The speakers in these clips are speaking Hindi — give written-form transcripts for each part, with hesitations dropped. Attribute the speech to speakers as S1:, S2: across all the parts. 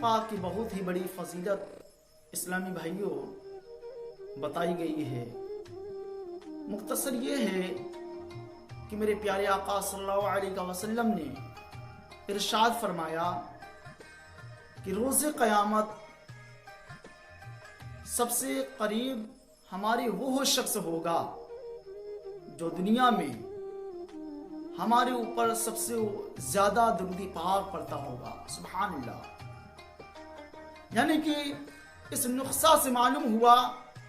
S1: पाक की बहुत ही बड़ी फजीलत इस्लामी भाइयों बताई गई है। मुख्तसर ये है कि मेरे प्यारे आका सल्लल्लाहु अलैहि वसल्लम ने इरशाद फरमाया कि रोज़े क़यामत सबसे करीब हमारे वो शख्स होगा जो दुनिया में हमारे ऊपर सबसे ज्यादा दुरूद पाक पढ़ता होगा। सुभान अल्लाह। यानी कि इस नुक्सा से मालूम हुआ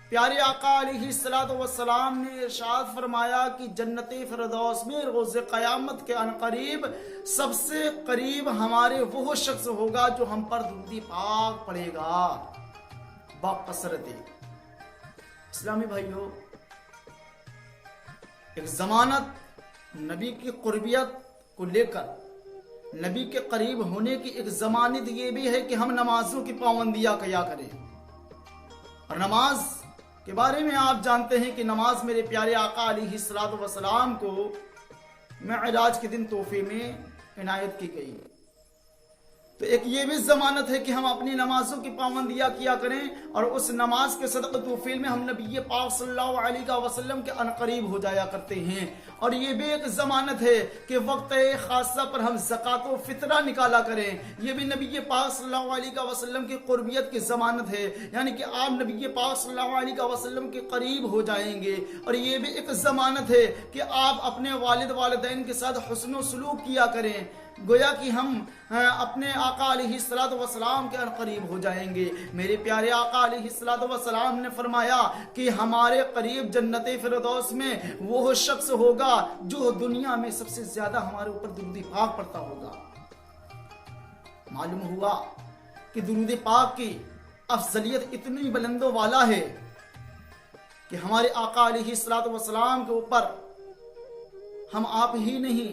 S1: प्यारे आका अलैहिस्सलातु वस्सलाम ने इरशाद फरमाया कि जन्नते फिरदौस में रोज़े क़यामत के अनकरीब सबसे करीब हमारे वो शख्स होगा जो हम पर दुरूद पाक पढ़ेगा बाकसरत। इस्लामी भाइयों, एक जमानत नबी की कुर्बियत को लेकर नबी के करीब होने की एक जमानत ये भी है कि हम नमाजों की पाबंदियां किया करें। और नमाज के बारे में आप जानते हैं कि नमाज मेरे प्यारे आका अलैहिस्सलातु वस्सलाम को मेराज के दिन तोहफे में इनायत की गई। तो एक ये भी जमानत है कि हम अपनी नमाजों की पाबंदियां किया करें और उस नमाज के सदक़े तोफील में हम नबी पाक सल्लल्लाहु अलैहि वसल्लम के अनकरीब हो जाया करते हैं। और ये भी एक जमानत है कि वक्त खासा पर हम ज़कात व फितरा निकाला करें। ये भी नबी पाक सल्लल्लाहु अलैहि वसल्लम की कुर्बियत की जमानत है, यानी कि आप नबी पाक सल्लल्लाहु अलैहि वसल्लम के करीब हो जाएंगे। और ये भी एक जमानत है कि आप अपने वालिद वालिदैन के साथ हुस्न सलूक किया करें, गोया कि हम अपने आका अलैहिस्सलातु वस्सलाम के करीब हो जाएंगे। मेरे प्यारे आका अलैहिस्सलातु वस्सलाम ने फरमाया कि हमारे करीब जन्नते फिरदौस में वो शख्स होगा जो दुनिया में सबसे ज्यादा हमारे ऊपर दुरूद पाक पढ़ता होगा। मालूम हुआ कि दुरूद पाक की अफजलियत इतनी बुलंदों वाला है कि हमारे आका अलैहिस्सलातु वस्सलाम के ऊपर हम आप ही नहीं,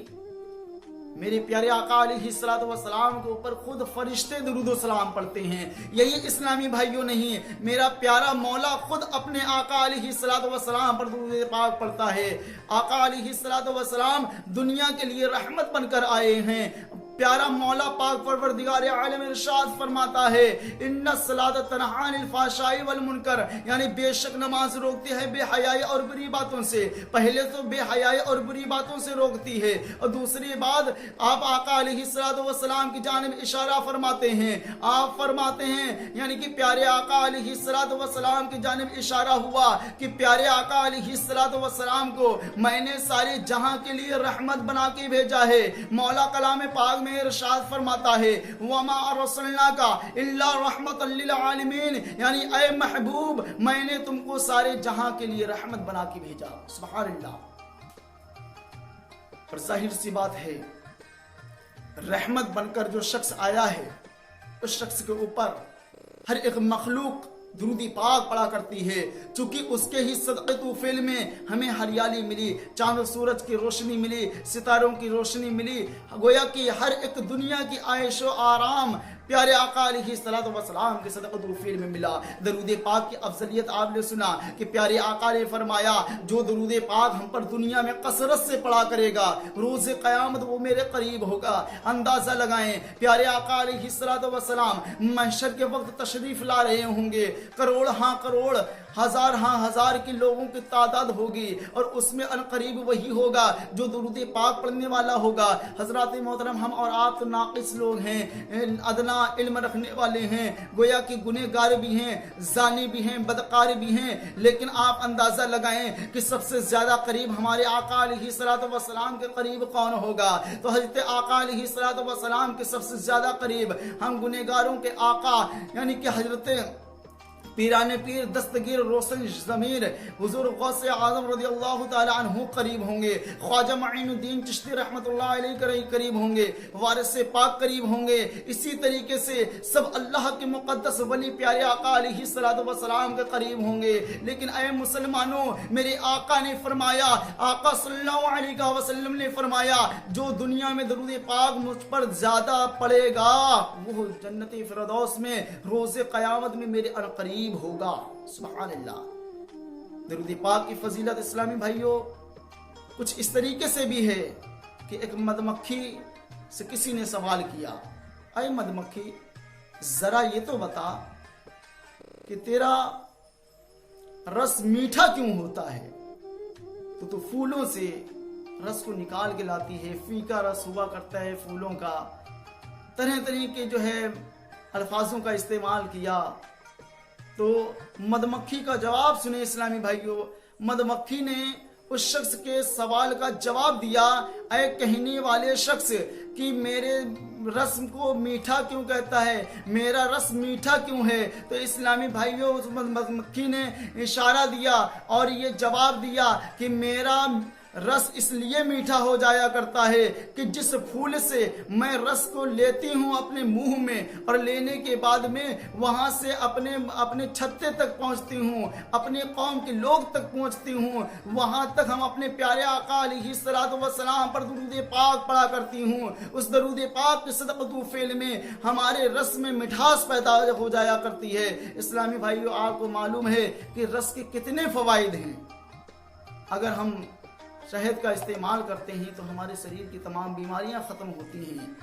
S1: मेरे प्यारे आका अलैहिस्सलातु वस्सलाम के ऊपर खुद फरिश्ते दुरूद सलाम पढ़ते हैं। यही इस्लामी भाइयों नहीं, मेरा प्यारा मौला खुद अपने आका अलैहिस्सलातु वस्सलाम पर दुरूद पाक पढ़ता है। आका अलैहिस्सलातु वस्सलाम दुनिया के लिए रहमत बनकर आए हैं। प्यारा मौला पाक परवरदिगार आलम इरशाद फरमाता है, इन्ना सलात तनहा अनिल फाहशाई वल मुनकर, यानी बेशक नमाज रोकती है बेहयाई और बुरी बातों से। पहले तो बेहयाई और बुरी बातों से रोकती है और दूसरी बात आप आका अलैहिस्सलातु वस्सलाम की जानिब इशारा फरमाते हैं। आप फरमाते हैं, यानी कि प्यारे आका अलैहिस्सलातु वस्सलाम की जानिब इशारा हुआ कि प्यारे आका अलैहिस्सलातु वस्सलाम को मैंने सारे जहां के लिए रहमत बना के भेजा है। मौला कलाम पाक में इरशाद फरमाता है, वमा अरसलनाका इल्ला रहमतल लिल आलमीन, यानी ऐ महबूब मैंने तुमको सारे जहां के लिए रहमत बना के भेजा। सुभान अल्लाह। और जाहिर सी बात है, रहमत बनकर जो शख्स आया है उस शख्स के ऊपर हर एक मखलूक दुरूदी पाक पढ़ा करती है, चूंकि उसके ही सदक़े तौफील में हमें हरियाली मिली, चांद सूरज की रोशनी मिली, सितारों की रोशनी मिली। गोया कि हर एक दुनिया की आयशो आराम प्यारे आका अलैहिस्सलातु वस्सलाम के सदक़े तौफील में मिला। दरूद पाक की अफजलियत आपने सुना कि प्यारे आका ने फरमाया, जो दरूद पाक हम पर दुनिया में कसरत से पढ़ा करेगा रोज़ क़यामत वो मेरे करीब होगा। अंदाजा लगाएं, प्यारे आका अलैहिस्सलातु वस्सलाम महशर के वक्त तशरीफ ला रहे होंगे, करोड़ हाँ करोड़, हजार हाँ हजार के लोगों की तादाद होगी और उसमें अनकरीब वही होगा जो दुरूद पाक पढ़ने वाला होगा। हजरात मोहतरम, हम और आप तो नाकिस लोग हैं, अदना इल्म रखने वाले हैं, गोया कि गुनहगार भी हैं, जानी भी हैं, बदकार भी हैं, लेकिन आप अंदाजा लगाएं कि सबसे ज्यादा करीब हमारे आका अलैहिस्सलातु वस्सलाम के करीब कौन होगा। तो हजरत आका अलैहिस्सलातु वस्सलाम के सबसे ज्यादा करीब हम गुनहगारों के आका यानी कि हजरत पीराने पीर दस्तगीर रोशन ज़मीर हुजूर गौसे आज़म रज़ियल्लाहु ताला अन्हु करीब होंगे, ख्वाजा मुईनुद्दीन चिश्ती रहमतुल्लाह अलैहि करीब होंगे, वारिस पाक करीब होंगे। इसी तरीके से सब अल्लाह के मुक़द्दस वली प्यारे आका अलैहिस्सलातु वस्सलाम के करीब होंगे। लेकिन ऐ मुसलमानों, मेरे आका ने फरमाया, आका सल्लल्लाहु अलैहि वसल्लम ने फरमाया, जो दुनिया में दरूद पाक मुझ पर ज्यादा पड़ेगा वो जन्नती फिरदौस में रोज़े क़यामत में मेरे अनकरीब होगा। सुभान अल्लाह। दरूद पाक की फजीलत इस्लामी भाइयों कुछ इस तरीके से भी है कि एक मधुमक्खी से किसी ने सवाल किया, अय मधुमक्खी, जरा ये तो बता कि तेरा रस मीठा क्यों होता है? तो फूलों से रस को निकाल के लाती है, फीका रस हुआ करता है फूलों का, तरह तरह के जो है अल्फाजों का इस्तेमाल किया। तो मधुमक्खी का जवाब सुने इस्लामी भाइयों। मधुमक्खी ने उस शख्स के सवाल का जवाब दिया, ऐ कहने वाले शख्स, कि मेरे रस को मीठा क्यों कहता है, मेरा रस मीठा क्यों है? तो इस्लामी भाइयों उस मधुमक्खी ने इशारा दिया और ये जवाब दिया कि मेरा रस इसलिए मीठा हो जाया करता है कि जिस फूल से मैं रस को लेती हूँ अपने मुंह में और लेने के बाद में वहां से अपने छत्ते तक पहुंचती हूँ, अपने कौम के लोग तक पहुंचती हूँ, वहां तक हम अपने प्यारे आका अलैहिस्सलातु वस्सलाम पर दुरूद पाक पढ़ा करती हूँ। उस दुरूद पाक के सदक़तु फ़ेल में हमारे रस में मिठास पैदा हो जाया करती है। इस्लामी भाइयों, आपको मालूम है कि रस के कितने फवाइद हैं। अगर हम शहद का इस्तेमाल करते हैं तो हमारे शरीर की तमाम बीमारियां खत्म होती हैं।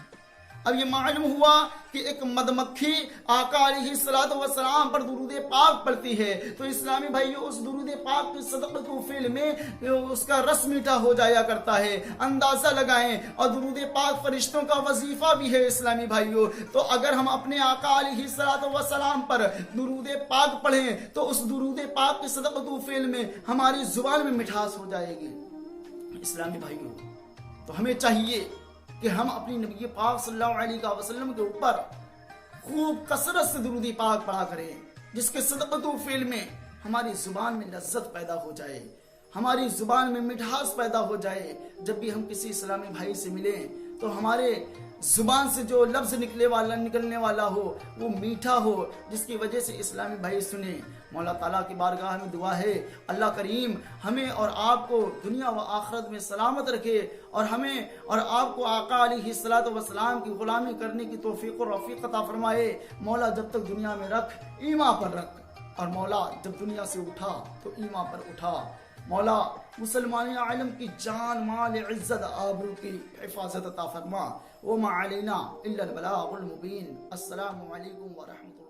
S1: अब ये मालूम हुआ कि एक मधुमक्खी आका अलैहिस्सलातु वस्सलाम पर दुरूद पाक पढ़ती है, तो इस्लामी भाइयों उस दुरूद पाक के सदक़तु फ़ेल में उसका रस मीठा हो जाया करता है। अंदाजा लगाएं, और दुरूद पाक फरिश्तों का वजीफा भी है इस्लामी भाइयों। तो अगर हम अपने आका अलैहिस्सलातु वस्सलाम पर दुरूद पाक पढ़ें तो उस दुरूद पाक के सदक़तु फ़ेल में हमारी जुबान में मिठास हो जाएगी। इस्लामी भाइयों, तो हमें चाहिए कि हम अपनी नबी पाक सल्लल्लाहु अलैहि वसल्लम के ऊपर खूब कसरत से दुरूद पाक पढ़ा करें, जिसके सदक़तु फ़ेल में हमारी जुबान में लज्जत पैदा हो जाए, हमारी जुबान में मिठास पैदा हो जाए। जब भी हम किसी इस्लामी भाई से मिलें तो हमारे जुबान से जो लफ्ज़ निकलने वाला हो वो मीठा हो, जिसकी वजह से इस्लामी भाई सुने। मौला ताला की बारगाह में दुआ है, अल्लाह करीम हमें और आपको दुनिया व आखिरत में सलामत रखे और हमें और आपको आका अलैहिस्सलातु वस्सलाम की गुलामी करने की तौफीक और रफ़ीक अता फरमाए। मौला जब तक दुनिया में रख, ईमान पर रख, और मौला जब दुनिया से उठा तो ईमान पर उठा। मौला मुसलमान आलम की जान, माल, इज्जत, आबरू की हिफाजत अता फरमा। वमा अलैना इल्लल बलागुल मुबीन। अस्सलामु अलैकुम व रहमतुल्लाह।